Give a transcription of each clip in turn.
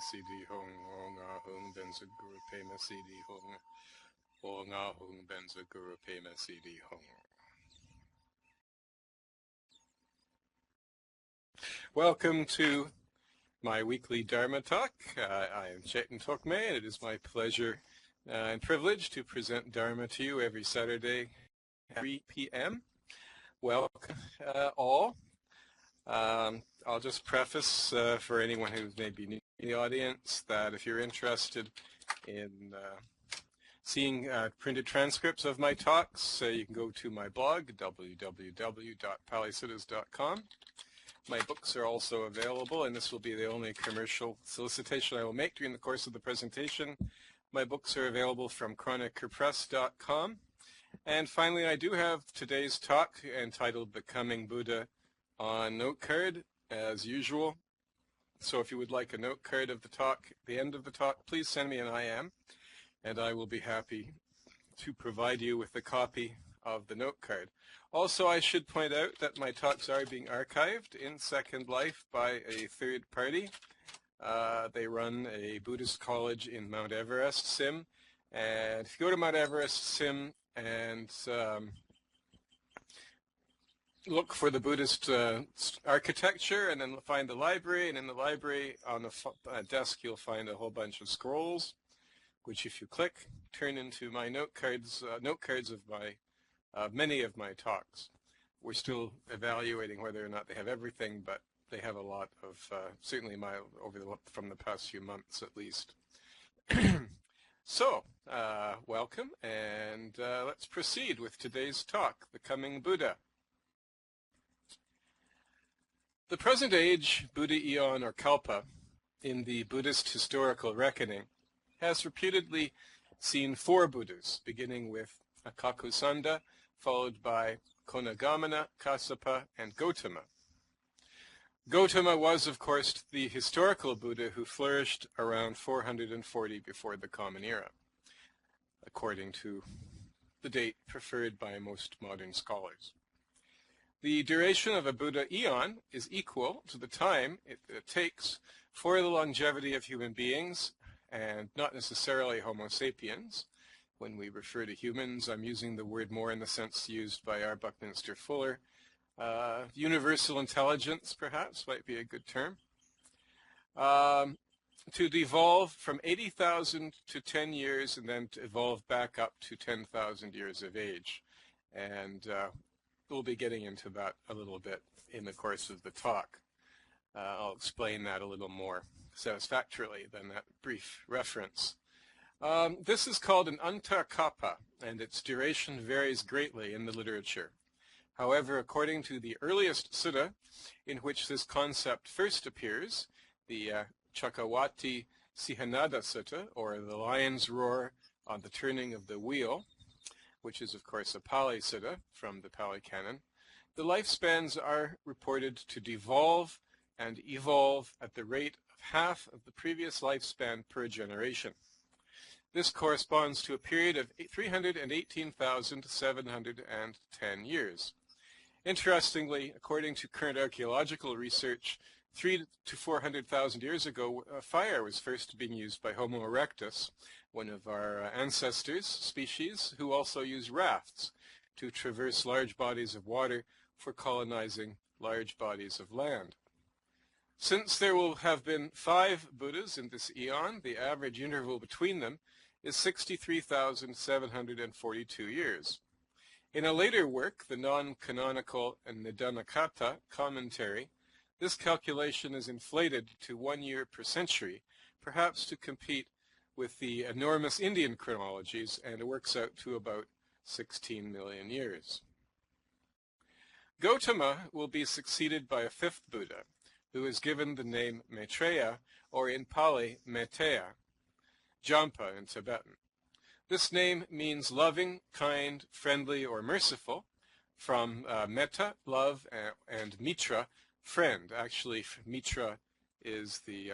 CD Hung, O Nga Hung Benza Guru Pema CD Hung, O Nga Hung Benza Guru Pema CD Hung. Welcome to my weekly Dharma talk. I am Tseten and it is my pleasure and privilege to present Dharma to you every Saturday at 3 p.m. Welcome all. I'll just preface for anyone who may be new in the audience that if you're interested in seeing printed transcripts of my talks, you can go to my blog, www.palisiddhas.com. My books are also available, and this will be the only commercial solicitation I will make during the course of the presentation. My books are available from chronikerpress.com. And finally, I do have today's talk entitled Becoming Buddha on note card, as usual. So if you would like a note card of the talk, at the end of the talk, please send me an IM, and I will be happy to provide you with a copy of the note card. Also, I should point out that my talks are being archived in Second Life by a third party. They run a Buddhist college in Mount Everest, Sim. And if you go to Mount Everest, Sim, and look for the Buddhist architecture, and then find the library, and in the library on the desk you'll find a whole bunch of scrolls, which if you click, turn into my note cards of my many of my talks. We're still evaluating whether or not they have everything, but they have a lot of, certainly from the past few months at least. So, welcome, and let's proceed with today's talk, Becoming Buddha. The present age Buddha eon or Kalpa in the Buddhist historical reckoning has reputedly seen 4 Buddhas, beginning with Kakusanda, followed by Konagamana, Kassapa, and Gotama. Gotama was, of course, the historical Buddha who flourished around 440 before the Common Era, according to the date preferred by most modern scholars. The duration of a Buddha eon is equal to the time it takes for the longevity of human beings, and not necessarily Homo sapiens. When we refer to humans, I'm using the word more in the sense used by R. Buckminster Fuller. Universal intelligence, perhaps, might be a good term. To devolve from 80,000 to 10 years, and then to evolve back up to 10,000 years of age. And we'll be getting into that a little bit in the course of the talk. I'll explain that a little more satisfactorily than that brief reference. This is called an antakapa, and its duration varies greatly in the literature. However, according to the earliest sutta in which this concept first appears, the Chakawati Sihanada Sutta, or the Lion's Roar on the Turning of the Wheel, which is of course a Pali Sutta from the Pali Canon, the lifespans are reported to devolve and evolve at the rate of half of the previous lifespan per generation. This corresponds to a period of 318,710 years. Interestingly, according to current archaeological research, 300,000 to 400,000 years ago, fire was first being used by Homo erectus, one of our ancestors species, who also used rafts to traverse large bodies of water for colonizing large bodies of land. Since there will have been 5 Buddhas in this eon, the average interval between them is 63,742 years. In a later work, the non-canonical Nidhanakata commentary, this calculation is inflated to 1 year per century, perhaps to compete with the enormous Indian chronologies, and it works out to about 16 million years. Gotama will be succeeded by a 5th Buddha, who is given the name Maitreya, or in Pali, Metteyya, Jampa in Tibetan. This name means loving, kind, friendly, or merciful, from metta, love, and mitra, friend. Actually, mitra is the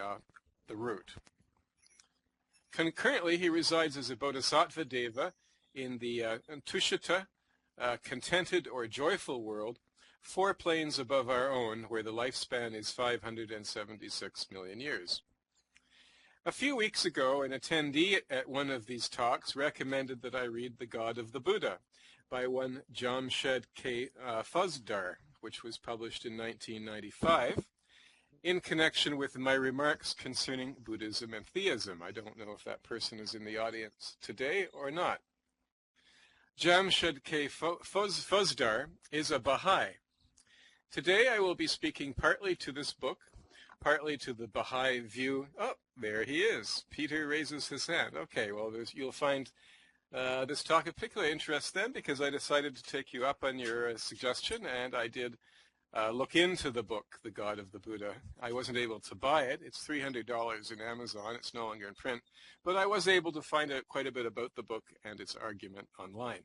root. Concurrently, he resides as a bodhisattva deva in the Tushita, contented or joyful world, 4 planes above our own, where the lifespan is 576 million years. A few weeks ago, an attendee at one of these talks recommended that I read The God of the Buddha by one Jamshed K. Fuzdar, which was published in 1995, in connection with my remarks concerning Buddhism and theism. I don't know if that person is in the audience today or not. Jamshed K. Fuzdar is a Baha'i. Today I will be speaking partly to this book, partly to the Baha'i view. Oh, there he is. Peter raises his hand. Okay, well, you'll find this talk of particular interest then, because I decided to take you up on your suggestion, and I did look into the book, The God of the Buddha. I wasn't able to buy it. It's $300 in Amazon. It's no longer in print. But I was able to find out quite a bit about the book and its argument online.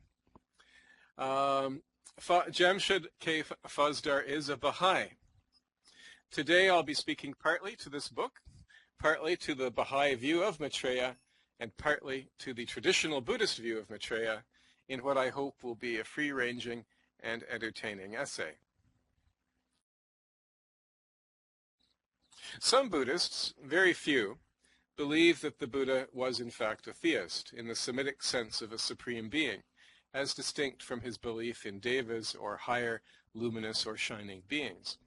Jamshed K. Fuzdar is a Baha'i. Today I'll be speaking partly to this book, partly to the Baha'i view of Maitreya, and partly to the traditional Buddhist view of Maitreya in what I hope will be a free-ranging and entertaining essay. Some Buddhists, very few, believe that the Buddha was in fact a theist in the Semitic sense of a supreme being, as distinct from his belief in devas or higher luminous or shining beings.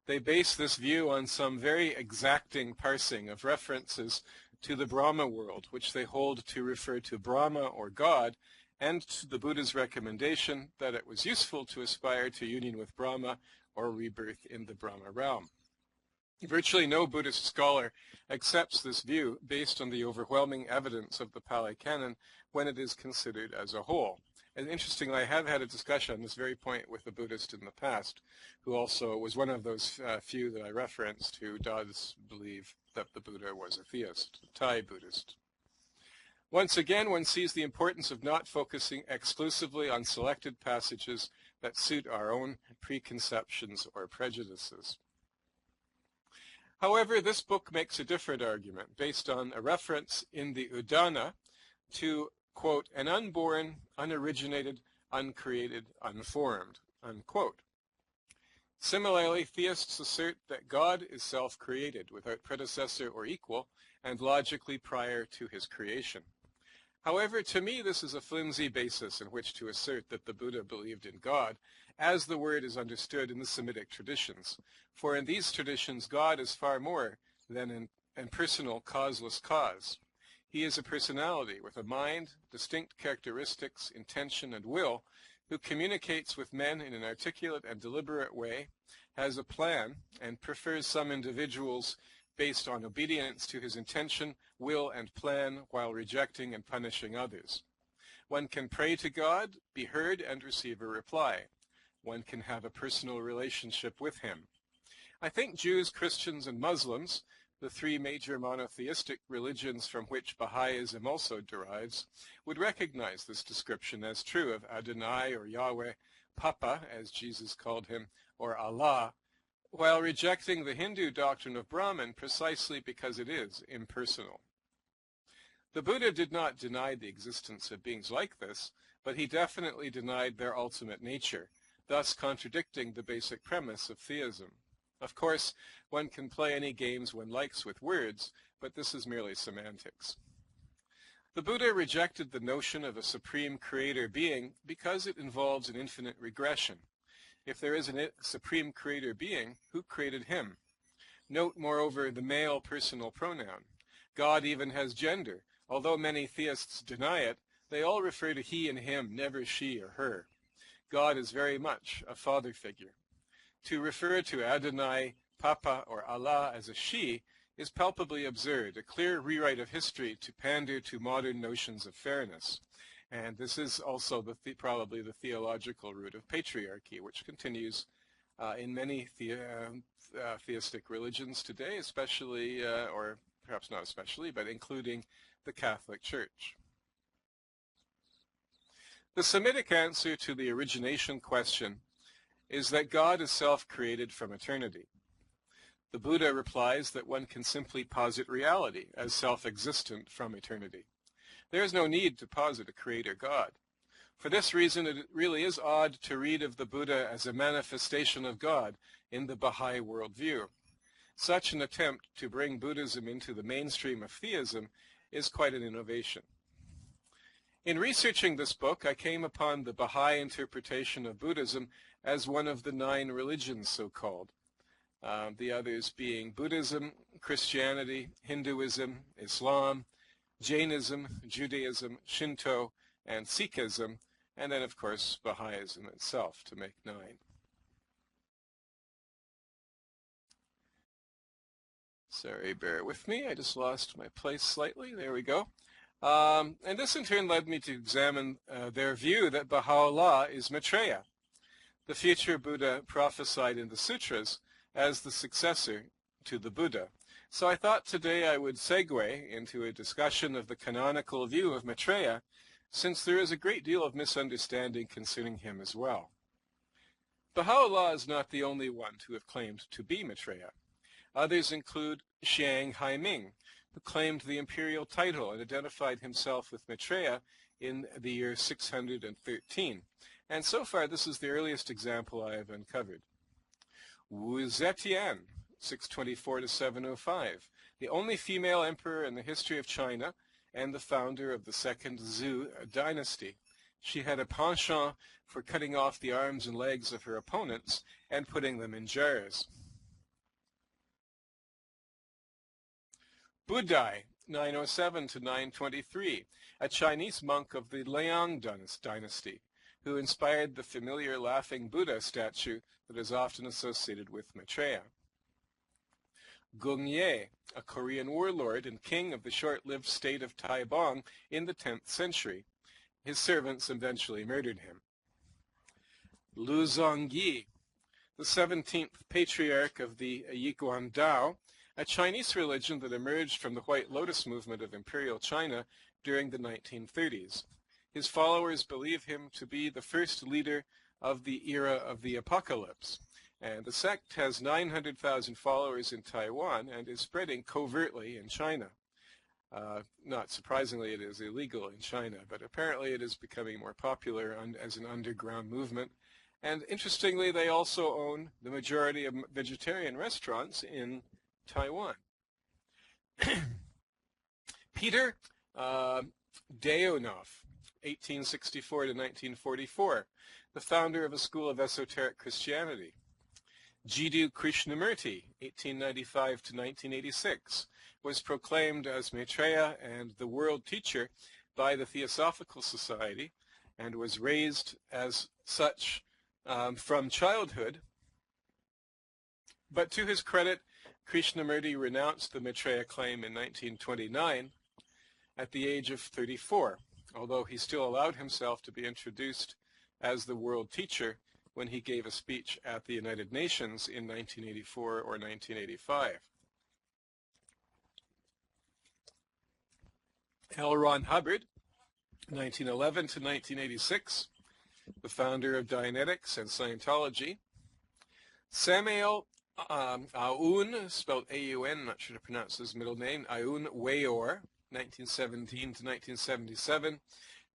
They base this view on some very exacting parsing of references to the Brahma world, which they hold to refer to Brahma or God, and to the Buddha's recommendation that it was useful to aspire to union with Brahma or rebirth in the Brahma realm. Virtually no Buddhist scholar accepts this view based on the overwhelming evidence of the Pali Canon when it is considered as a whole. And interestingly, I have had a discussion on this very point with a Buddhist in the past, who also was one of those few that I referenced who does believe that the Buddha was a theist, a Thai Buddhist. Once again, one sees the importance of not focusing exclusively on selected passages that suit our own preconceptions or prejudices. However, this book makes a different argument based on a reference in the Udana to, quote, an unborn, unoriginated, uncreated, unformed, unquote. Similarly, theists assert that God is self-created, without predecessor or equal, and logically prior to his creation. However, to me, this is a flimsy basis in which to assert that the Buddha believed in God, as the word is understood in the Semitic traditions. For in these traditions, God is far more than an impersonal, causeless cause. He is a personality with a mind, distinct characteristics, intention, and will, who communicates with men in an articulate and deliberate way, has a plan, and prefers some individuals based on obedience to his intention, will, and plan, while rejecting and punishing others. One can pray to God, be heard, and receive a reply. One can have a personal relationship with him. I think Jews, Christians, and Muslims, the three major monotheistic religions from which Baha'ism also derives, would recognize this description as true of Adonai or Yahweh, Papa, as Jesus called him, or Allah, while rejecting the Hindu doctrine of Brahman precisely because it is impersonal. The Buddha did not deny the existence of beings like this, but he definitely denied their ultimate nature, thus contradicting the basic premise of theism. Of course, one can play any games one likes with words, but this is merely semantics. The Buddha rejected the notion of a supreme creator being because it involves an infinite regression. If there is a supreme creator being, who created him? Note, moreover, the male personal pronoun. God even has gender. Although many theists deny it, they all refer to he and him, never she or her. God is very much a father figure. To refer to Adonai, Papa, or Allah as a she is palpably absurd, a clear rewrite of history to pander to modern notions of fairness. And this is also probably the theological root of patriarchy, which continues in many theistic religions today, especially, or perhaps not especially, but including the Catholic Church. The Semitic answer to the origination question is that God is self-created from eternity. The Buddha replies that one can simply posit reality as self-existent from eternity. There is no need to posit a creator God. For this reason, it really is odd to read of the Buddha as a manifestation of God in the Baha'i worldview. such an attempt to bring Buddhism into the mainstream of theism is quite an innovation. In researching this book, I came upon the Baha'i interpretation of Buddhism as one of the 9 religions, so-called. The others being Buddhism, Christianity, Hinduism, Islam, Jainism, Judaism, Shinto, and Sikhism, and then, of course, Baha'ism itself, to make 9. Sorry, bear with me. I just lost my place slightly. There we go. And this, in turn, led me to examine their view that Baha'u'llah is Maitreya, the future Buddha prophesied in the sutras as the successor to the Buddha. So I thought today I would segue into a discussion of the canonical view of Maitreya, since there is a great deal of misunderstanding concerning him as well. Baha'u'llah is not the only one to have claimed to be Maitreya. Others include Xiang Haiming, who claimed the imperial title and identified himself with Maitreya in the year 613. And so far, this is the earliest example I have uncovered. Wu Zetian, 624 to 705, the only female emperor in the history of China and the founder of the second Zhou dynasty. She had a penchant for cutting off the arms and legs of her opponents and putting them in jars. Budai, 907 to 923, a Chinese monk of the Liang dynasty, who inspired the familiar laughing Buddha statue that is often associated with Maitreya. Gung Ye, a Korean warlord and king of the short-lived state of Taibong in the 10th century. His servants eventually murdered him. Lu Zongyi, the 17th patriarch of the Yiguan Dao, a Chinese religion that emerged from the White Lotus movement of imperial China during the 1930s. His followers believe him to be the first leader of the era of the apocalypse, and the sect has 900,000 followers in Taiwan and is spreading covertly in China. Not surprisingly, it is illegal in China, but apparently it is becoming more popular as an underground movement. And interestingly, they also own the majority of vegetarian restaurants in Taiwan. Peter Deonov, 1864 to 1944, the founder of a school of esoteric Christianity. Jiddu Krishnamurti, 1895 to 1986, was proclaimed as Maitreya and the world teacher by the Theosophical Society and was raised as such from childhood. But to his credit, Krishnamurti renounced the Maitreya claim in 1929 at the age of 34, although he still allowed himself to be introduced as the world teacher when he gave a speech at the United Nations in 1984 or 1985. L. Ron Hubbard, 1911 to 1986, the founder of Dianetics and Scientology. Samael Aoun, spelled A-U-N, not sure to pronounce his middle name, Aoun Weor, 1917 to 1977,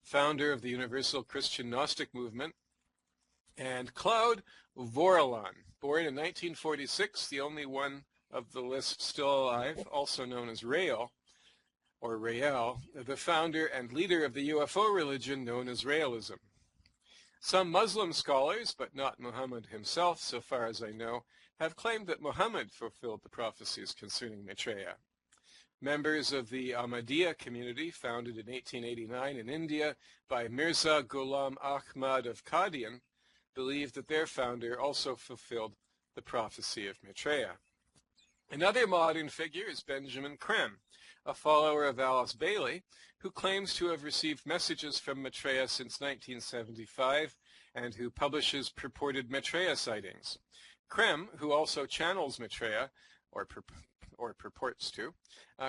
founder of the Universal Christian Gnostic Movement. And Claude Vorilhon, born in 1946, the only one of the list still alive, also known as Rael, or Rael, the founder and leader of the UFO religion known as Raelism. Some Muslim scholars, but not Muhammad himself, so far as I know, have claimed that Muhammad fulfilled the prophecies concerning Maitreya. Members of the Ahmadiyya community, founded in 1889 in India by Mirza Ghulam Ahmad of Qadian, believe that their founder also fulfilled the prophecy of Maitreya. Another modern figure is Benjamin Creme, a follower of Alice Bailey, who claims to have received messages from Maitreya since 1975 and who publishes purported Maitreya sightings. Creme, who also channels Maitreya, or purports to,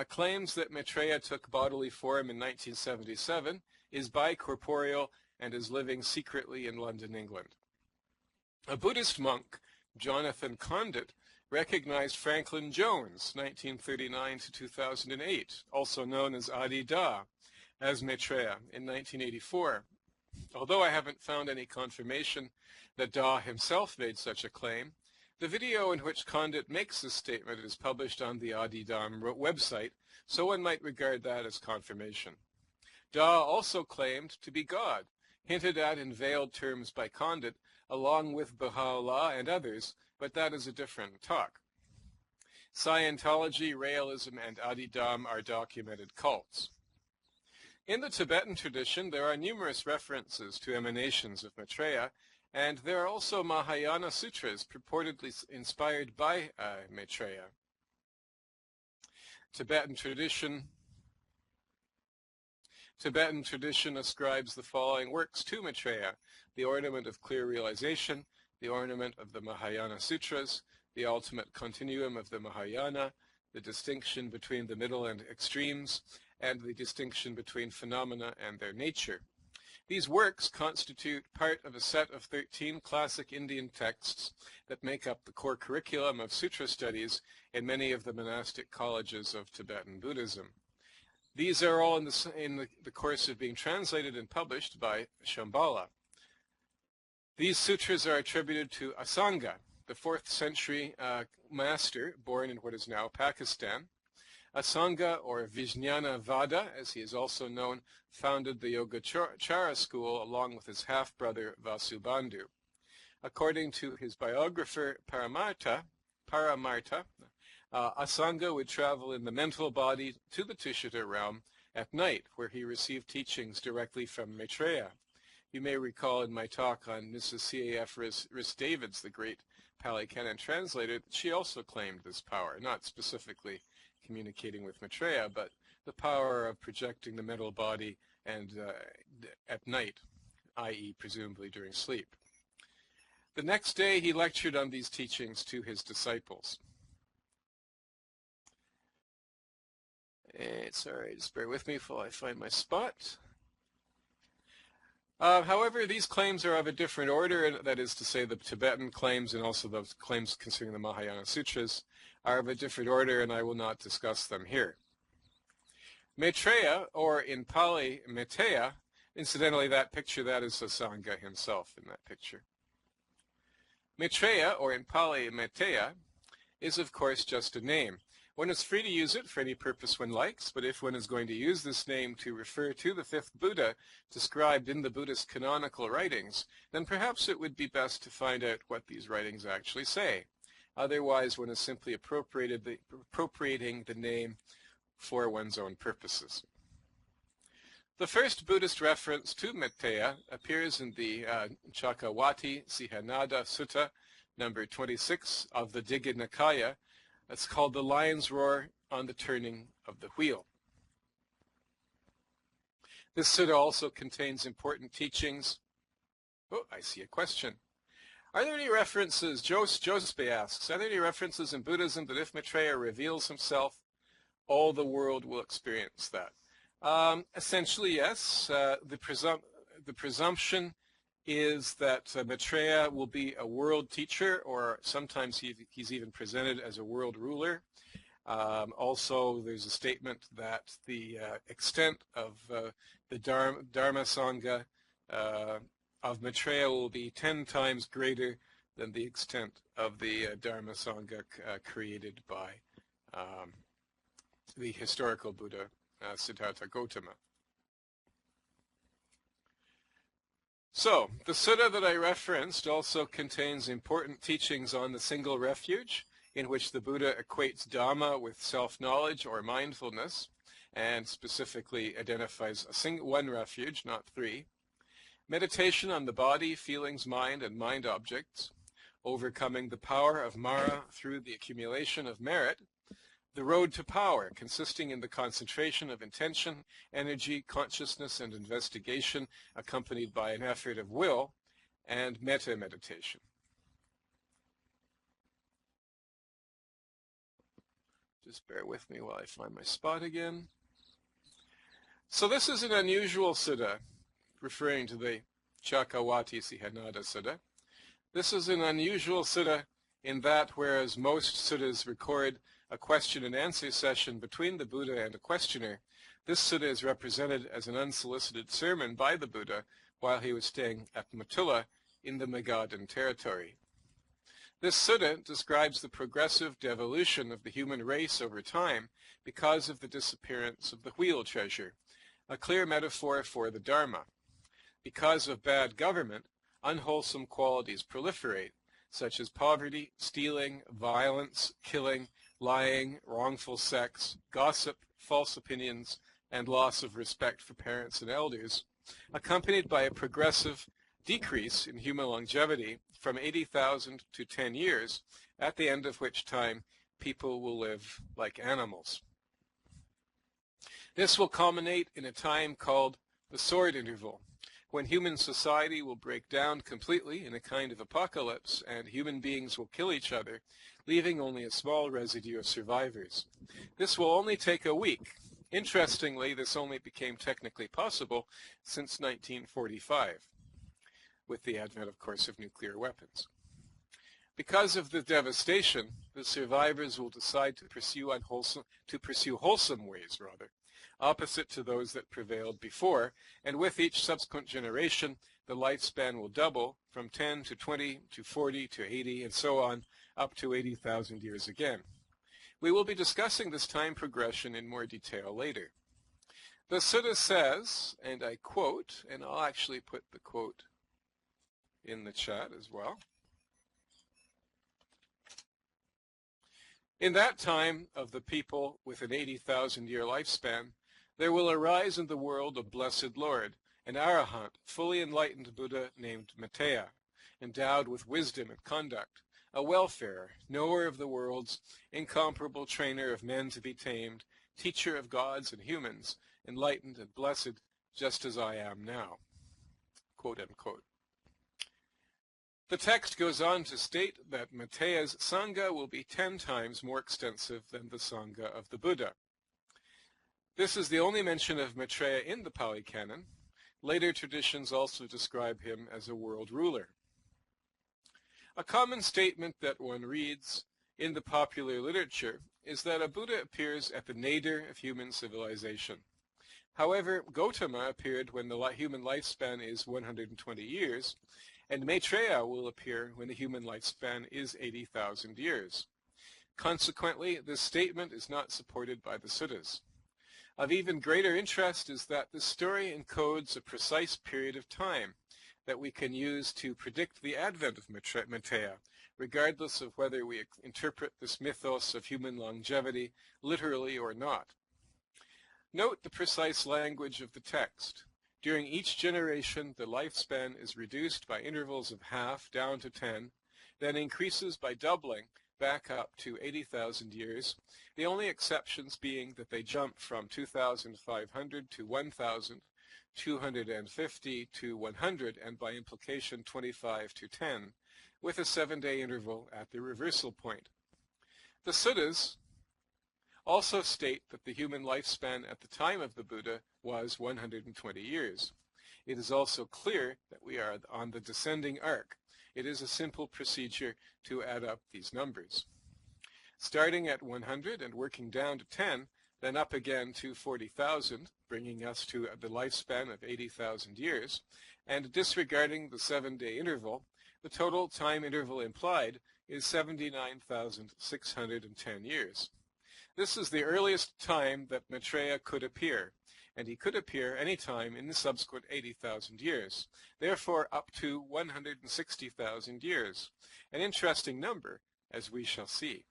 claims that Maitreya took bodily form in 1977, is bicorporeal, and is living secretly in London, England. A Buddhist monk, Jonathan Condit, recognized Franklin Jones, 1939 to 2008, also known as Adi Da, as Maitreya in 1984. Although I haven't found any confirmation that Da himself made such a claim, The video in which Condit makes this statement is published on the Adidam website, so one might regard that as confirmation. Da also claimed to be God, hinted at in veiled terms by Condit, along with Baha'u'llah and others, but that is a different talk. Scientology, Realism, and Adidam are documented cults. In the Tibetan tradition, there are numerous references to emanations of Maitreya, and there are also Mahayana sutras purportedly inspired by Maitreya. Tibetan tradition ascribes the following works to Maitreya: the ornament of clear realization, the ornament of the Mahayana sutras, the ultimate continuum of the Mahayana, the distinction between the middle and extremes, and the distinction between phenomena and their nature. These works constitute part of a set of 13 classic Indian texts that make up the core curriculum of sutra studies in many of the monastic colleges of Tibetan Buddhism. These are all in the course of being translated and published by Shambhala. These sutras are attributed to Asanga, the 4th century master born in what is now Pakistan. Asanga, or Vijnana Vada, as he is also known, founded the Yogacara school along with his half-brother Vasubandhu. According to his biographer Paramartha, Asanga would travel in the mental body to the Tushita realm at night, where he received teachings directly from Maitreya. You may recall in my talk on Mrs. C.A.F. Rhys-Davids, the great Pali Canon translator, that she also claimed this power, not specifically communicating with Maitreya, but the power of projecting the mental body and at night, i.e. presumably during sleep. The next day he lectured on these teachings to his disciples. Sorry, just bear with me while I find my spot. However, these claims are of a different order, that is to say the Tibetan claims and also those claims concerning the Mahayana Sutras are of a different order, and I will not discuss them here. Maitreya, or in Pali, Maitreya, incidentally that picture, that is Asanga himself in that picture. Maitreya, or in Pali, Maitreya, is of course just a name. One is free to use it for any purpose one likes, but if one is going to use this name to refer to the 5th Buddha described in the Buddhist canonical writings, then perhaps it would be best to find out what these writings actually say. Otherwise, one is simply appropriating the name for one's own purposes. The first Buddhist reference to Maitreya appears in the Chakrawati Sihanada Sutta, number 26 of the Digha Nikaya. It's called the Lion's Roar on the Turning of the Wheel. This sutta also contains important teachings. Oh, I see a question. Are there any references, Jospe asks, are there any references in Buddhism that if Maitreya reveals himself, all the world will experience that? Essentially, yes. The presumption is that Maitreya will be a world teacher, or sometimes he's even presented as a world ruler. Also, there's a statement that the extent of the Dharma Sangha of Maitreya will be 10 times greater than the extent of the Dharma Sangha created by the historical Buddha, Siddhartha Gautama. So, the sutta that I referenced also contains important teachings on the single refuge, in which the Buddha equates Dhamma with self-knowledge or mindfulness, and specifically identifies one refuge, not 3. Meditation on the body, feelings, mind, and mind objects, overcoming the power of Mara through the accumulation of merit, the road to power, consisting in the concentration of intention, energy, consciousness, and investigation, accompanied by an effort of will, and metta meditation. Just bear with me while I find my spot again. So this is an unusual sutta, referring to the Chakrawati Sihanada Sutta. This is an unusual sutta in that, whereas most suttas record a question and answer session between the Buddha and a questioner, this sutta is represented as an unsolicited sermon by the Buddha while he was staying at Mathula in the Magadhan territory. This sutta describes the progressive devolution of the human race over time because of the disappearance of the wheel treasure, a clear metaphor for the Dharma. Because of bad government, unwholesome qualities proliferate, such as poverty, stealing, violence, killing, lying, wrongful sex, gossip, false opinions, and loss of respect for parents and elders, accompanied by a progressive decrease in human longevity from 80,000 to 10 years, at the end of which time people will live like animals. This will culminate in a time called the sword interval, when human society will break down completely in a kind of apocalypse and human beings will kill each other, leaving only a small residue of survivors. This will only take a week. Interestingly, this only became technically possible since 1945, with the advent, of course, of nuclear weapons. Because of the devastation, the survivors will decide to pursue wholesome ways, opposite to those that prevailed before, and with each subsequent generation, the lifespan will double from 10 to 20 to 40 to 80 and so on, up to 80,000 years again. We will be discussing this time progression in more detail later. The sutta says, and I quote, and I'll actually put the quote in the chat as well. In that time of the people with an 80,000-year lifespan, there will arise in the world a blessed Lord, an arahant, fully enlightened Buddha named Maitreya, endowed with wisdom and conduct, a welfarer, knower of the worlds, incomparable trainer of men to be tamed, teacher of gods and humans, enlightened and blessed, just as I am now. Quote unquote. The text goes on to state that Maitreya's Sangha will be 10 times more extensive than the Sangha of the Buddha. This is the only mention of Maitreya in the Pali Canon. Later traditions also describe him as a world ruler. A common statement that one reads in the popular literature is that a Buddha appears at the nadir of human civilization. However, Gautama appeared when the human lifespan is 120 years, and Maitreya will appear when the human lifespan is 80,000 years. Consequently, this statement is not supported by the suttas. Of even greater interest is that the story encodes a precise period of time that we can use to predict the advent of Maitreya, regardless of whether we interpret this mythos of human longevity literally or not. Note the precise language of the text. During each generation, the lifespan is reduced by intervals of half down to 10, then increases by doubling back up to 80,000 years, the only exceptions being that they jump from 2,500 to 1,250 to 100, and by implication 25 to 10, with a 7-day interval at the reversal point. The suttas also state that the human lifespan at the time of the Buddha was 120 years. It is also clear that we are on the descending arc. It is a simple procedure to add up these numbers. Starting at 100 and working down to 10, then up again to 40,000, bringing us to the lifespan of 80,000 years, and disregarding the 7-day interval, the total time interval implied is 79,610 years. This is the earliest time that Maitreya could appear, and he could appear any time in the subsequent 80,000 years, therefore up to 160,000 years, an interesting number, as we shall see.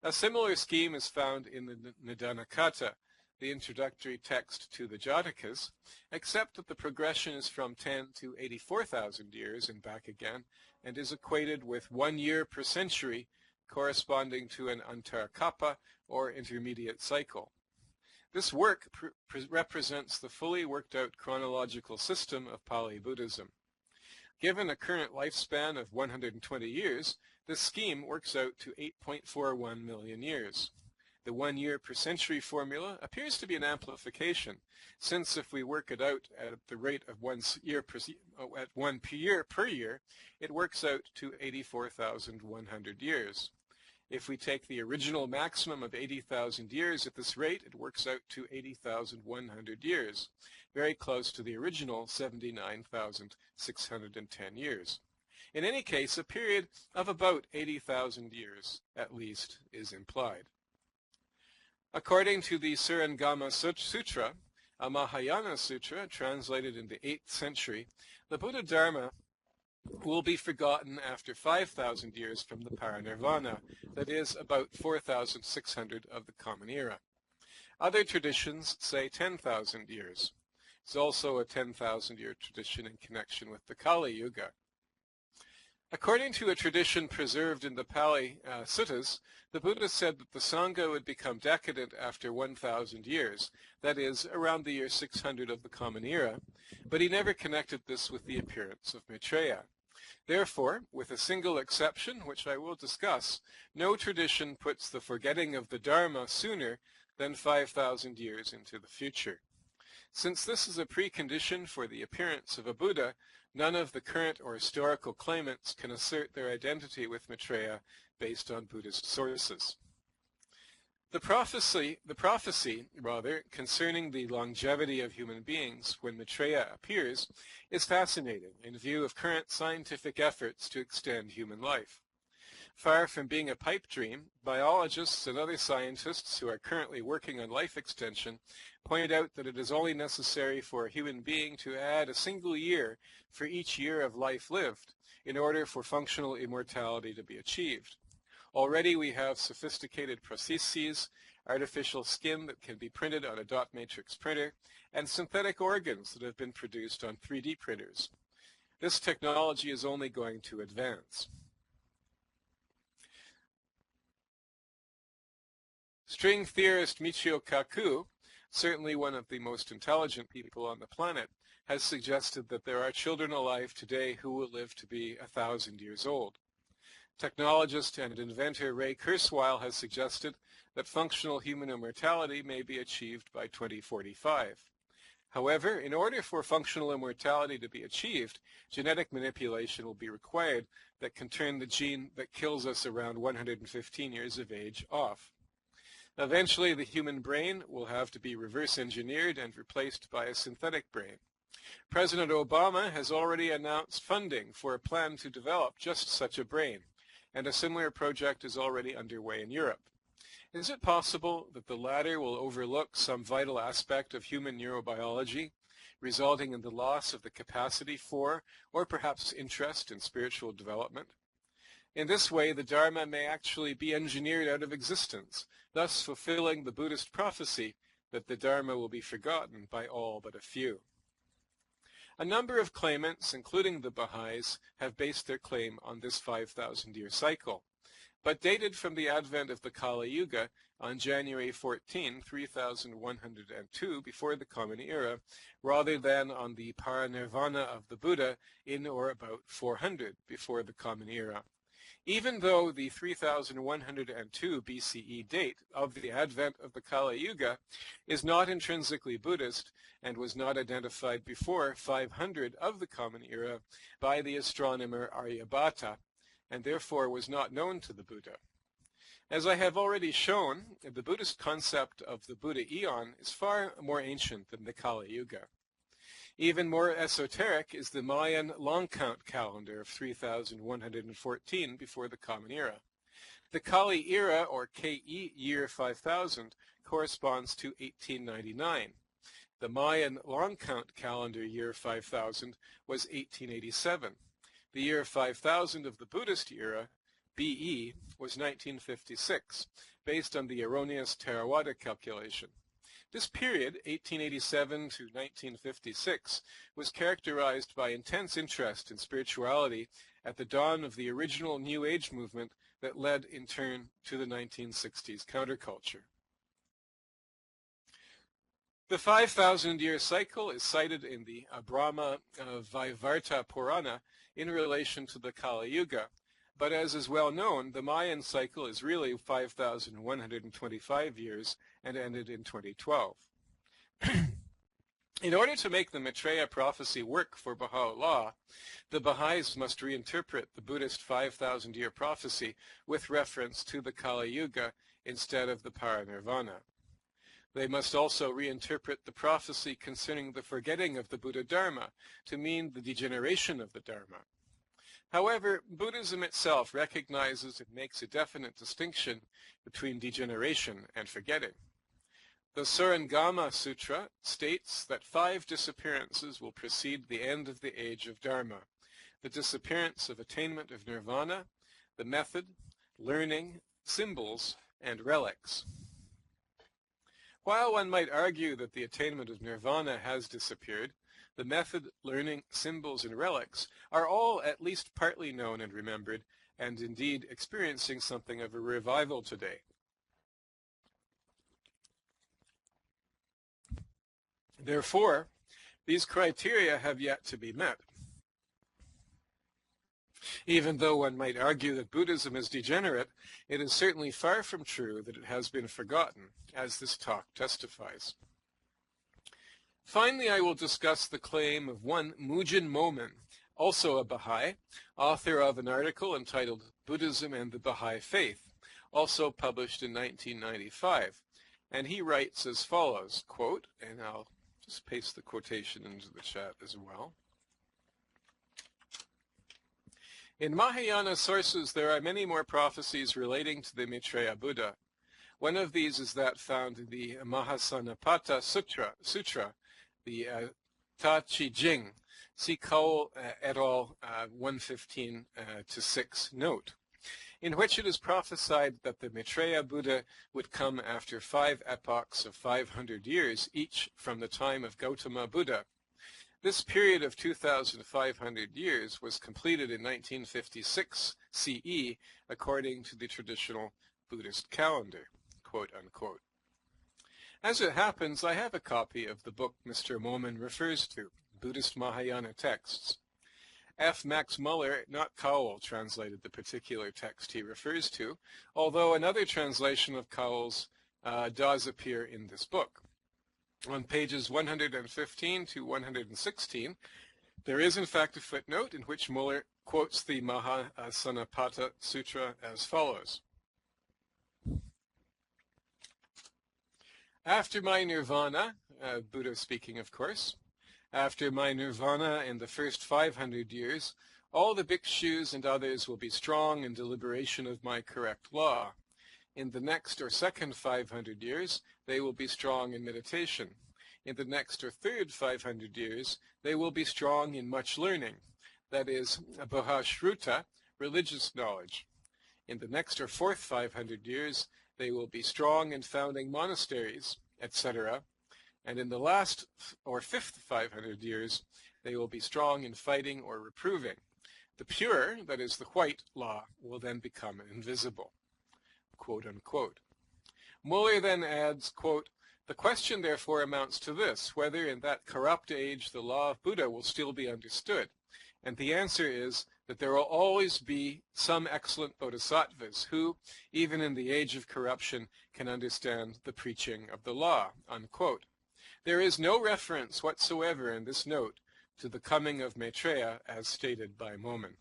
A similar scheme is found in the Nidanakata, the introductory text to the Jatakas, except that the progression is from 10 to 84,000 years and back again, and is equated with 1 year per century, corresponding to an Antarakapa, or intermediate cycle. This work represents the fully worked out chronological system of Pali Buddhism. Given a current lifespan of 120 years, this scheme works out to 8.41 million years. The 1 year per century formula appears to be an amplification, since if we work it out at the rate of 1 year per year, it works out to 84,100 years. If we take the original maximum of 80,000 years at this rate, it works out to 80,100 years, very close to the original 79,610 years. In any case, a period of about 80,000 years, at least, is implied. According to the Surangama Sutra, a Mahayana sutra translated in the 8th century, the Buddha Dharma will be forgotten after 5,000 years from the parinirvana, that is, about 4,600 of the Common Era. Other traditions say 10,000 years. It's also a 10,000-year tradition in connection with the Kali Yuga. According to a tradition preserved in the Pali Suttas, the Buddha said that the Sangha would become decadent after 1,000 years, that is, around the year 600 of the Common Era, but he never connected this with the appearance of Maitreya. Therefore, with a single exception, which I will discuss, no tradition puts the forgetting of the Dharma sooner than 5,000 years into the future. Since this is a precondition for the appearance of a Buddha, none of the current or historical claimants can assert their identity with Maitreya based on Buddhist sources. The prophecy concerning the longevity of human beings when Maitreya appears is fascinating in view of current scientific efforts to extend human life. Far from being a pipe dream, biologists and other scientists who are currently working on life extension point out that it is only necessary for a human being to add a single year for each year of life lived in order for functional immortality to be achieved. Already we have sophisticated prostheses, artificial skin that can be printed on a dot matrix printer, and synthetic organs that have been produced on 3D printers. This technology is only going to advance. String theorist Michio Kaku, certainly one of the most intelligent people on the planet, has suggested that there are children alive today who will live to be 1,000 years old. Technologist and inventor Ray Kurzweil has suggested that functional human immortality may be achieved by 2045. However, in order for functional immortality to be achieved, genetic manipulation will be required that can turn the gene that kills us around 115 years of age off. Eventually, the human brain will have to be reverse engineered and replaced by a synthetic brain. President Obama has already announced funding for a plan to develop just such a brain, and a similar project is already underway in Europe. Is it possible that the latter will overlook some vital aspect of human neurobiology, resulting in the loss of the capacity for, or perhaps interest in spiritual development? In this way, the Dharma may actually be engineered out of existence, thus fulfilling the Buddhist prophecy that the Dharma will be forgotten by all but a few. A number of claimants, including the Baha'is, have based their claim on this 5,000-year cycle, but dated from the advent of the Kali Yuga on January 14, 3102 before the Common Era, rather than on the parinirvana of the Buddha in or about 400 before the Common Era. Even though the 3102 BCE date of the advent of the Kali Yuga is not intrinsically Buddhist and was not identified before 500 of the Common Era by the astronomer Aryabhata, and therefore was not known to the Buddha. As I have already shown, the Buddhist concept of the Buddha Eon is far more ancient than the Kali Yuga. Even more esoteric is the Mayan long count calendar of 3114 before the Common Era. The Kali Era, or KE year 5000, corresponds to 1899. The Mayan long count calendar year 5000 was 1887. The year 5000 of the Buddhist era, BE, was 1956, based on the erroneous Theravada calculation. This period, 1887 to 1956, was characterized by intense interest in spirituality at the dawn of the original New Age movement that led in turn to the 1960s counterculture. The 5,000-year cycle is cited in the Brahma Vaivarta Purana in relation to the Kali Yuga, but as is well known, the Mayan cycle is really 5,125 years and ended in 2012. In order to make the Maitreya prophecy work for Baha'u'llah, the Baha'is must reinterpret the Buddhist 5,000-year prophecy with reference to the Kali Yuga instead of the parinirvana. They must also reinterpret the prophecy concerning the forgetting of the Buddha Dharma to mean the degeneration of the Dharma. However, Buddhism itself recognizes and makes a definite distinction between degeneration and forgetting. The Surangama Sutra states that 5 disappearances will precede the end of the age of Dharma: the disappearance of attainment of nirvana, the method, learning, symbols, and relics. While one might argue that the attainment of nirvana has disappeared, the method, learning, symbols, and relics are all at least partly known and remembered, and indeed experiencing something of a revival today. Therefore, these criteria have yet to be met. Even though one might argue that Buddhism is degenerate, it is certainly far from true that it has been forgotten, as this talk testifies. Finally, I will discuss the claim of one Mujin Momen, also a Baha'i, author of an article entitled Buddhism and the Baha'i Faith, also published in 1995. And he writes as follows, quote, and I'll just paste the quotation into the chat as well. In Mahayana sources, there are many more prophecies relating to the Maitreya Buddha. One of these is that found in the Mahasanapata Sutra, the Ta Chi Jing, see Cowell et al. 115-6 note, in which it is prophesied that the Maitreya Buddha would come after 5 epochs of 500 years, each from the time of Gautama Buddha. This period of 2,500 years was completed in 1956 CE, according to the traditional Buddhist calendar, quote unquote. As it happens, I have a copy of the book Mr. Momen refers to, Buddhist Mahayana Texts. F. Max Muller, not Cowell, translated the particular text he refers to, although another translation of Cowell's does appear in this book. On pages 115 to 116, there is in fact a footnote in which Muller quotes the Mahasanapata Sutra as follows. After my nirvana, Buddha speaking of course, after my nirvana in the first 500 years, all the bhikshus and others will be strong in deliberation of my correct law. In the next or second 500 years, they will be strong in meditation. In the next or third 500 years, they will be strong in much learning, that is, Bhashruta, religious knowledge. In the next or fourth 500 years, they will be strong in founding monasteries, etc. And in the last or fifth 500 years, they will be strong in fighting or reproving. The pure, that is, the white law, will then become invisible, quote unquote. Muller then adds, quote, the question therefore amounts to this, whether in that corrupt age the law of Buddha will still be understood. And the answer is that there will always be some excellent bodhisattvas who, even in the age of corruption, can understand the preaching of the law, unquote. There is no reference whatsoever in this note to the coming of Maitreya as stated by Momen.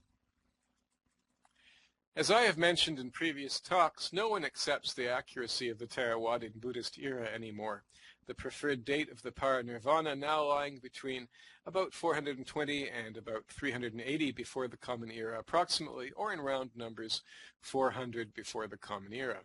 As I have mentioned in previous talks, no one accepts the accuracy of the Theravadan Buddhist era anymore, the preferred date of the parinirvana now lying between about 420 and about 380 before the Common Era approximately, or in round numbers 400 before the Common Era.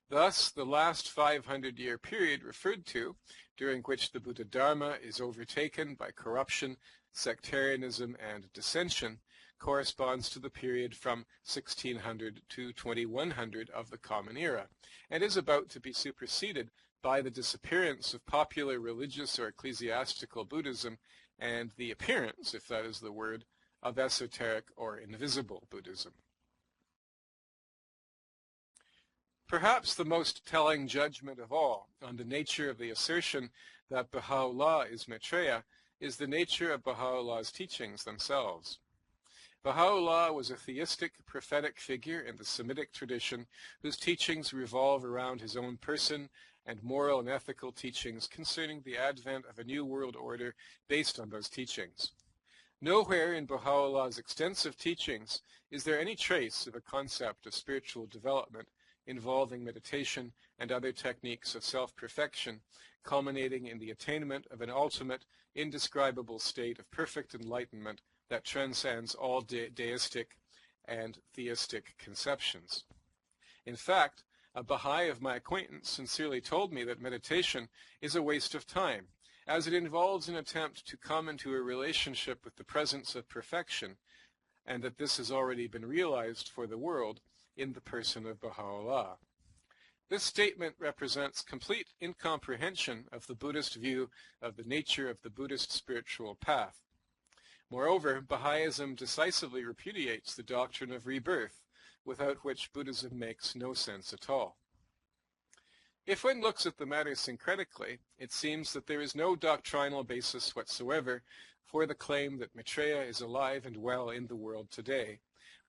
Thus, the last 500-year period referred to, during which the Buddha Dharma is overtaken by corruption, sectarianism, and dissension, corresponds to the period from 1600 to 2100 of the Common Era, and is about to be superseded by the disappearance of popular religious or ecclesiastical Buddhism and the appearance, if that is the word, of esoteric or invisible Buddhism. Perhaps the most telling judgment of all on the nature of the assertion that Baha'u'llah is Maitreya is the nature of Baha'u'llah's teachings themselves. Baha'u'llah was a theistic, prophetic figure in the Semitic tradition whose teachings revolve around his own person and moral and ethical teachings concerning the advent of a new world order based on those teachings. Nowhere in Baha'u'llah's extensive teachings is there any trace of a concept of spiritual development involving meditation and other techniques of self-perfection, culminating in the attainment of an ultimate, indescribable state of perfect enlightenment that transcends all deistic and theistic conceptions. In fact, a Baha'i of my acquaintance sincerely told me that meditation is a waste of time, as it involves an attempt to come into a relationship with the presence of perfection, and that this has already been realized for the world in the person of Baha'u'llah. This statement represents complete incomprehension of the Buddhist view of the nature of the Buddhist spiritual path. Moreover, Baha'ism decisively repudiates the doctrine of rebirth, without which Buddhism makes no sense at all. If one looks at the matter syncretically, it seems that there is no doctrinal basis whatsoever for the claim that Maitreya is alive and well in the world today,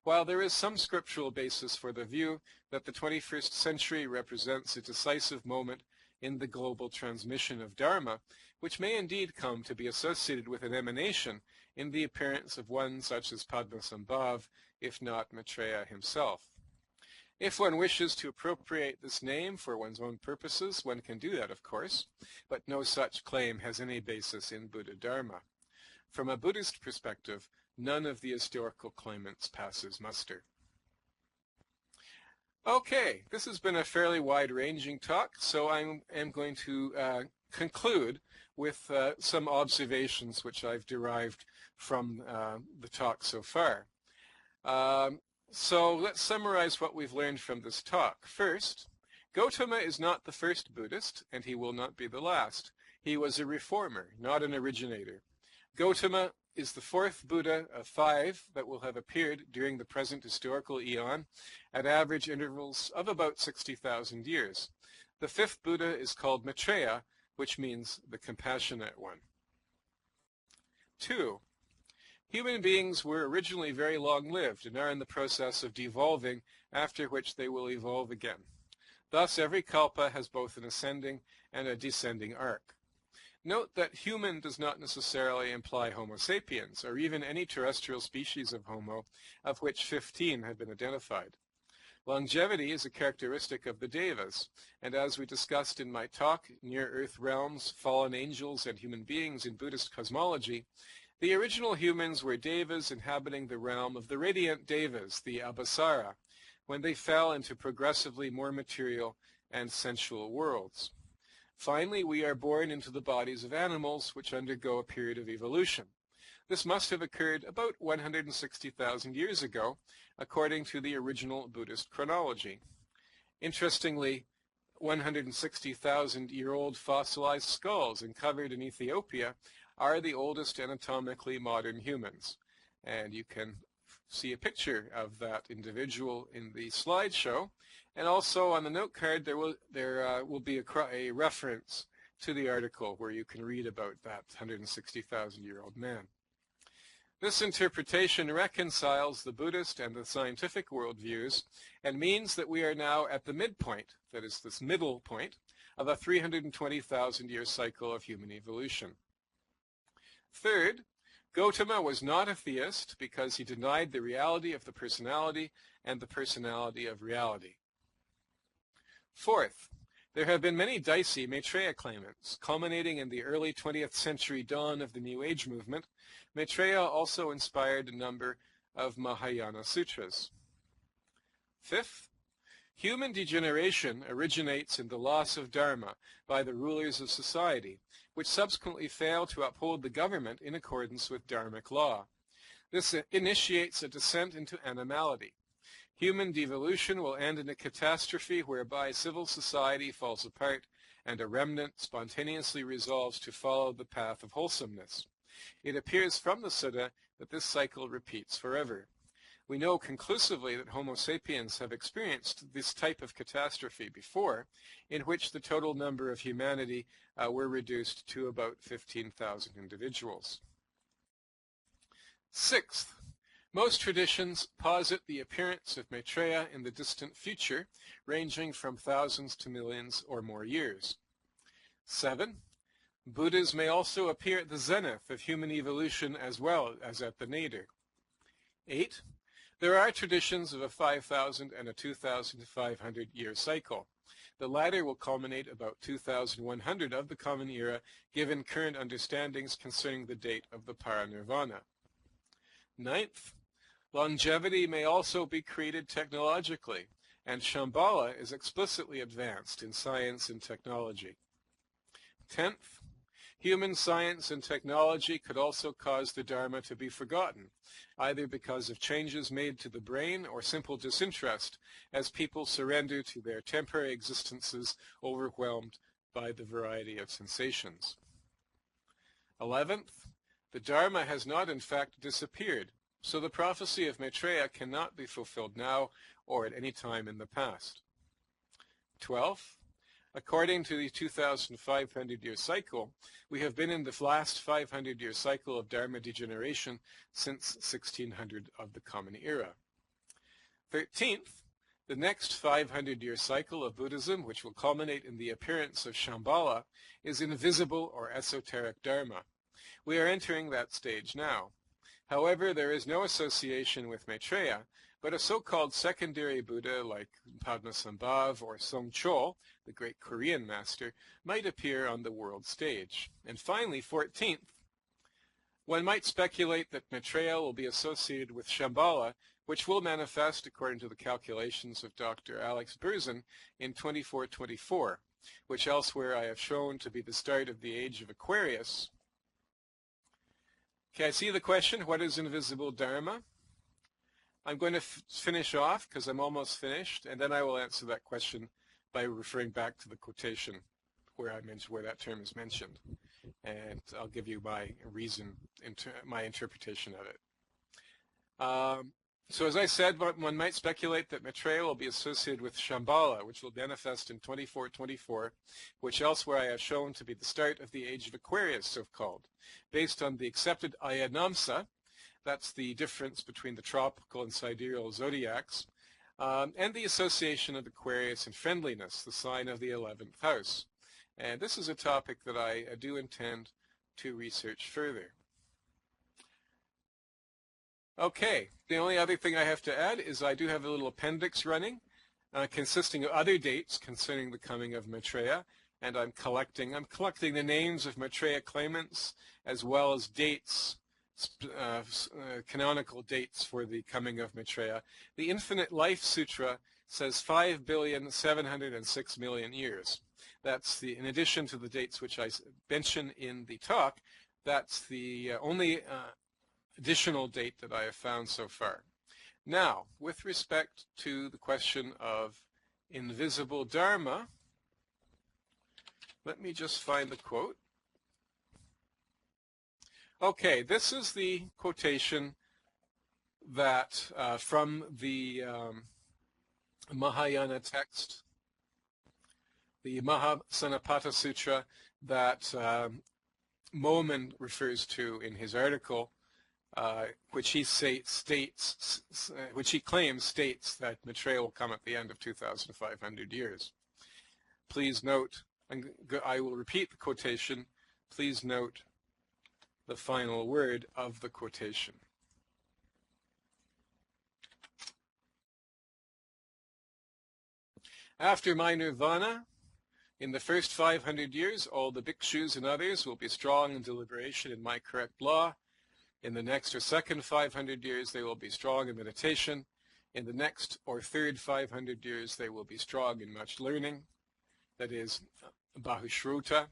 while there is some scriptural basis for the view that the 21st century represents a decisive moment in the global transmission of Dharma, which may indeed come to be associated with an emanation in the appearance of one such as Padmasambhav, if not Maitreya himself. If one wishes to appropriate this name for one's own purposes, one can do that, of course, but no such claim has any basis in Buddha Dharma. From a Buddhist perspective, none of the historical claimants passes muster. Okay, this has been a fairly wide-ranging talk, so I am going to conclude with some observations which I've derived from the talk so far. So let's summarize what we've learned from this talk. First, Gautama is not the first Buddhist, and he will not be the last. He was a reformer, not an originator. Gautama is the fourth Buddha of 5 that will have appeared during the present historical eon at average intervals of about 60,000 years. The 5th Buddha is called Maitreya, which means the compassionate one. 2. Human beings were originally very long-lived and are in the process of devolving, after which they will evolve again. Thus, every kalpa has both an ascending and a descending arc. Note that human does not necessarily imply Homo sapiens, or even any terrestrial species of Homo, of which 15 have been identified. Longevity is a characteristic of the Devas, and as we discussed in my talk, Near-Earth Realms, Fallen Angels, and Human Beings in Buddhist Cosmology, the original humans were Devas inhabiting the realm of the radiant Devas, the Abhasara, when they fell into progressively more material and sensual worlds. Finally, we are born into the bodies of animals which undergo a period of evolution. This must have occurred about 160,000 years ago, according to the original Buddhist chronology. Interestingly, 160,000-year-old fossilized skulls uncovered in Ethiopia are the oldest anatomically modern humans. And you can see a picture of that individual in the slideshow. And also on the note card there will be a reference to the article where you can read about that 160,000-year-old man. This interpretation reconciles the Buddhist and the scientific worldviews and means that we are now at the midpoint, that is this middle point, of a 320,000-year cycle of human evolution. Third, Gautama was not a theist because he denied the reality of the personality and the personality of reality. Fourth, there have been many dicey Maitreya claimants, culminating in the early 20th century dawn of the New Age movement. Maitreya also inspired a number of Mahayana sutras. Fifth, human degeneration originates in the loss of Dharma by the rulers of society, which subsequently fail to uphold the government in accordance with Dharmic law. This initiates a descent into animality. Human devolution will end in a catastrophe whereby civil society falls apart and a remnant spontaneously resolves to follow the path of wholesomeness. It appears from the Sutta that this cycle repeats forever. We know conclusively that Homo sapiens have experienced this type of catastrophe before, in which the total number of humanity were reduced to about 15,000 individuals. Sixth, most traditions posit the appearance of Maitreya in the distant future, ranging from thousands to millions or more years. 7. Buddhas may also appear at the zenith of human evolution as well as at the nadir. 8. There are traditions of a 5,000 and a 2,500-year cycle. The latter will culminate about 2,100 of the Common Era, given current understandings concerning the date of the Parinirvana. Ninth, longevity may also be created technologically, and Shambhala is explicitly advanced in science and technology. 10th, human science and technology could also cause the Dharma to be forgotten, either because of changes made to the brain or simple disinterest as people surrender to their temporary existences overwhelmed by the variety of sensations. 11th, the Dharma has not in fact disappeared, so the prophecy of Maitreya cannot be fulfilled now or at any time in the past. 12th, according to the 2,500-year cycle, we have been in the last 500-year cycle of Dharma degeneration since 1600 of the Common Era. 13th, the next 500-year cycle of Buddhism, which will culminate in the appearance of Shambhala, is invisible or esoteric Dharma. We are entering that stage now. However, there is no association with Maitreya, but a so-called secondary Buddha like Padmasambhava or Songchol, the great Korean master, might appear on the world stage. And finally, 14th, one might speculate that Maitreya will be associated with Shambhala, which will manifest, according to the calculations of Dr. Alex Berzin, in 2424, which elsewhere I have shown to be the start of the age of Aquarius. Okay, I see the question, what is invisible Dharma? I'm going to finish off because I'm almost finished, and then I will answer that question by referring back to the quotation where I mentioned where that term is mentioned, and I'll give you my reason, my interpretation of it. So as I said, one might speculate that Maitreya will be associated with Shambhala, which will manifest in 2424, which elsewhere I have shown to be the start of the age of Aquarius, so-called, based on the accepted Ayanamsa, that's the difference between the tropical and sidereal zodiacs, and the association of Aquarius and friendliness, the sign of the 11th house. And this is a topic that I do intend to research further. Okay, the only other thing I have to add is I do have a little appendix running consisting of other dates concerning the coming of Maitreya, and I'm collecting the names of Maitreya claimants as well as dates, canonical dates for the coming of Maitreya. The Infinite Life Sutra says 5,706,000,000 years. That's the, in addition to the dates which I mention in the talk, that's the only additional date that I have found so far. Now, with respect to the question of invisible Dharma, let me just find the quote. Okay, this is the quotation that from the Mahayana text, the Mahasanapata Sutra that Momen refers to in his article, which he claims states that Maitreya will come at the end of 2,500 years. Please note, I will repeat the quotation. Please note the final word of the quotation. After my nirvana, in the first 500 years, all the bhikshus and others will be strong in deliberation in my correct law. In the next or second 500 years, they will be strong in meditation. In the next or third 500 years, they will be strong in much learning. That is, bahushruta,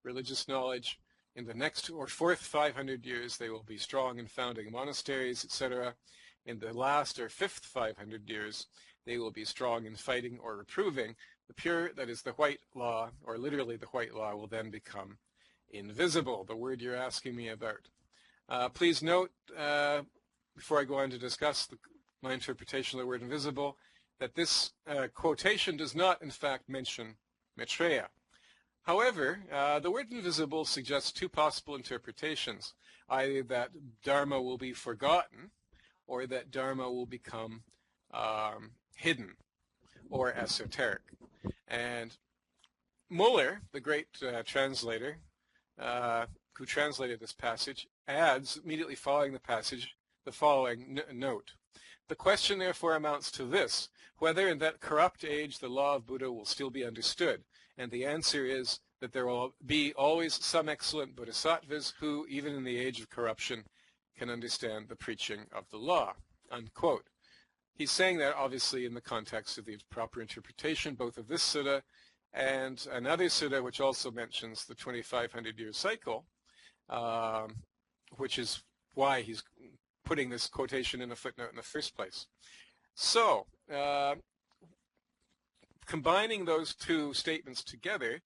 religious knowledge. In the next or fourth 500 years, they will be strong in founding monasteries, etc. In the last or fifth 500 years, they will be strong in fighting or reproving. The pure, that is the white law, or literally the white law, will then become invisible, the word you're asking me about. Please note, before I go on to discuss my interpretation of the word invisible, that this quotation does not, in fact, mention Maitreya. However, the word invisible suggests two possible interpretations, either that Dharma will be forgotten or that Dharma will become hidden or esoteric. And Muller, the great translator, who translated this passage, adds, immediately following the passage, the following note. The question therefore amounts to this: whether in that corrupt age the law of Buddha will still be understood. And the answer is that there will be always some excellent bodhisattvas who, even in the age of corruption, can understand the preaching of the law, unquote. He's saying that obviously in the context of the proper interpretation both of this sutta and another sutta which also mentions the 2,500-year cycle, which is why he's putting this quotation in a footnote in the first place. So, combining those two statements together,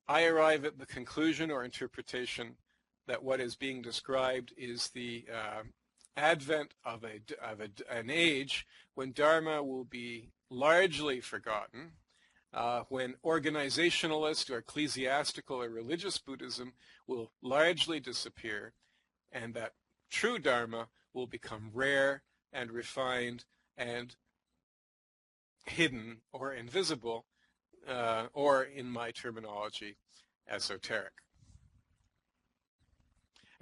I arrive at the conclusion or interpretation that what is being described is the advent of an age when Dharma will be largely forgotten, when organizationalist or ecclesiastical or religious Buddhism will largely disappear, and that true Dharma will become rare and refined and hidden or invisible, or in my terminology, esoteric.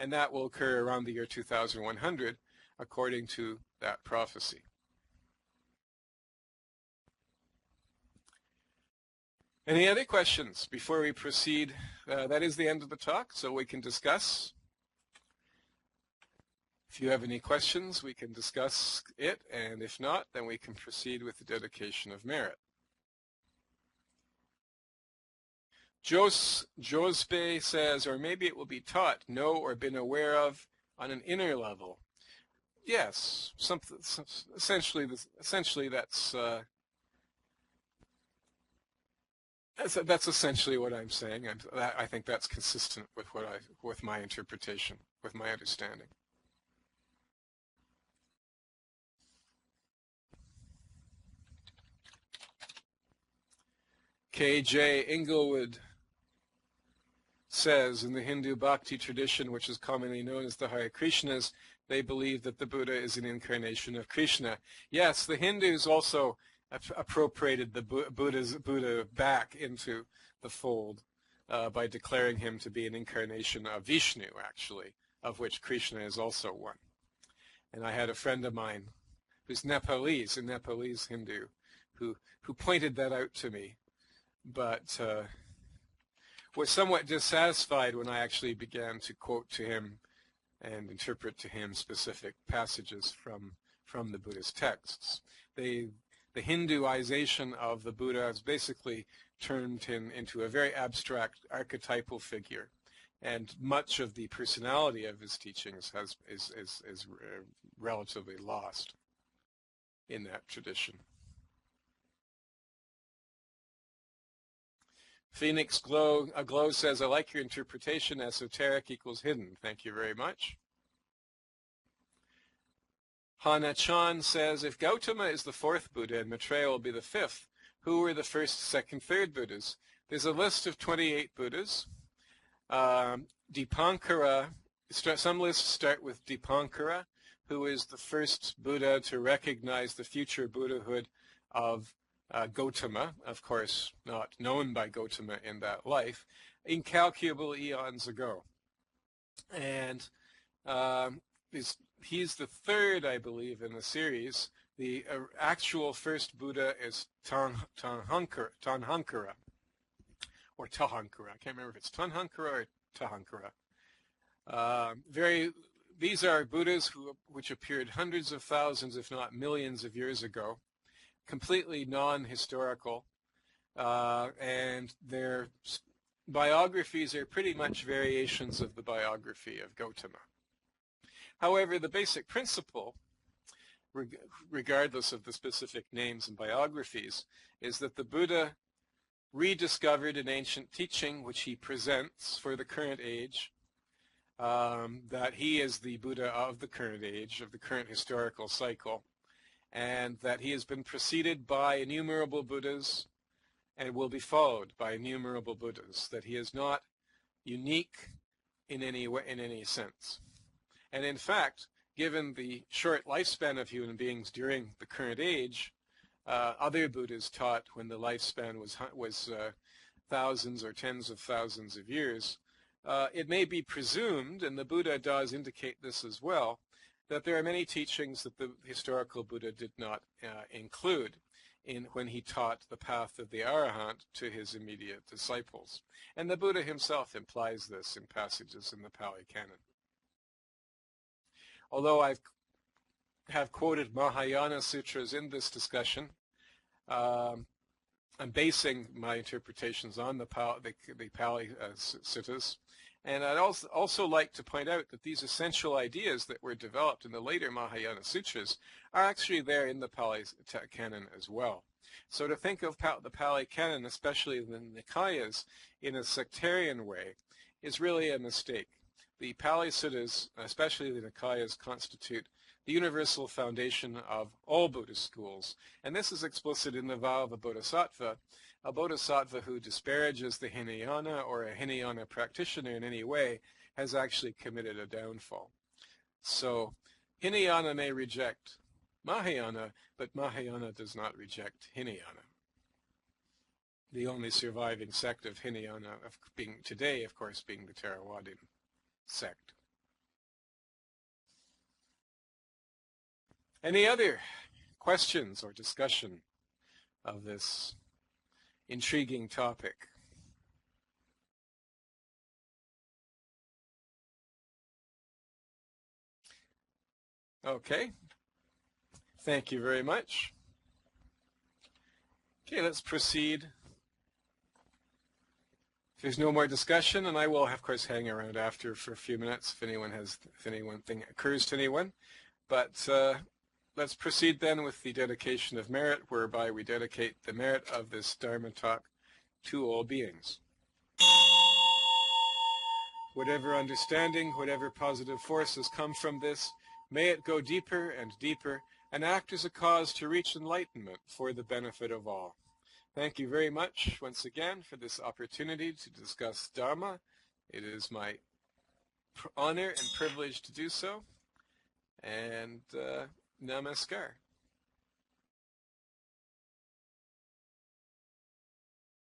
And that will occur around the year 2100, according to that prophecy. Any other questions before we proceed? That is the end of the talk, so we can discuss. If you have any questions, we can discuss it, and if not, then we can proceed with the dedication of merit. Jospe says, or maybe it will be taught, know, or been aware of on an inner level. Yes, essentially that's essentially what I'm saying. I think that's consistent with my interpretation, with my understanding. K.J. Inglewood says, in the Hindu Bhakti tradition, which is commonly known as the Hare Krishnas, they believe that the Buddha is an incarnation of Krishna. Yes, the Hindus also appropriated the Buddha back into the fold by declaring him to be an incarnation of Vishnu, actually, of which Krishna is also one. And I had a friend of mine who's Nepalese, a Nepalese Hindu, who pointed that out to me, but was somewhat dissatisfied when I actually began to quote to him and interpret to him specific passages from the Buddhist texts. The Hinduization of the Buddha has basically turned him into a very abstract archetypal figure, and much of the personality of his teachings is relatively lost in that tradition. Phoenix Glow says, I like your interpretation, esoteric equals hidden. Thank you very much. Hana Chan says, if Gautama is the fourth Buddha and Maitreya will be the fifth, who were the first, second, third Buddhas? There's a list of 28 Buddhas. Dipankara, some lists start with Dipankara, who is the first Buddha to recognize the future Buddhahood of Gautama, of course not known by Gautama in that life, incalculable eons ago. And he's the third, I believe, in the series. The actual first Buddha is Tanhankara, or Tahankara. I can't remember if it's Tanhankara or Tahankara. These are Buddhas which appeared hundreds of thousands, if not millions of years ago, completely non-historical, and their biographies are pretty much variations of the biography of Gautama. However, the basic principle, regardless of the specific names and biographies, is that the Buddha rediscovered an ancient teaching which he presents for the current age, that he is the Buddha of the current age, of the current historical cycle, and that he has been preceded by innumerable Buddhas and will be followed by innumerable Buddhas, that he is not unique in any way, in any sense. And in fact, given the short lifespan of human beings during the current age, other Buddhas taught when the lifespan was thousands or tens of thousands of years, it may be presumed, and the Buddha does indicate this as well, that there are many teachings that the historical Buddha did not include when he taught the path of the Arahant to his immediate disciples. And the Buddha himself implies this in passages in the Pali Canon. although I have quoted Mahayana sutras in this discussion, I'm basing my interpretations on the Pali Suttas. And I'd also like to point out that these essential ideas that were developed in the later Mahayana sutras are actually there in the Pali Canon as well. So to think of the Pali Canon, especially the Nikayas, in a sectarian way is really a mistake. The Pali Suttas, especially the Nikayas, constitute the universal foundation of all Buddhist schools. And this is explicit in the vow of a bodhisattva who disparages the Hinayana or a Hinayana practitioner in any way has actually committed a downfall. So Hinayana may reject Mahayana, but Mahayana does not reject Hinayana. The only surviving sect of Hinayana being today, of course, being the Theravadan sect. Any other questions or discussion of this intriguing topic? Okay. Thank you very much. Okay, let's proceed. If there's no more discussion, and I will, of course, hang around after for a few minutes if anything occurs to anyone. But let's proceed then with the dedication of merit, whereby we dedicate the merit of this Dharma talk to all beings. Whatever understanding, whatever positive forces come from this, may it go deeper and deeper and act as a cause to reach enlightenment for the benefit of all. Thank you very much once again for this opportunity to discuss Dharma. It is my honor and privilege to do so. And namaskar.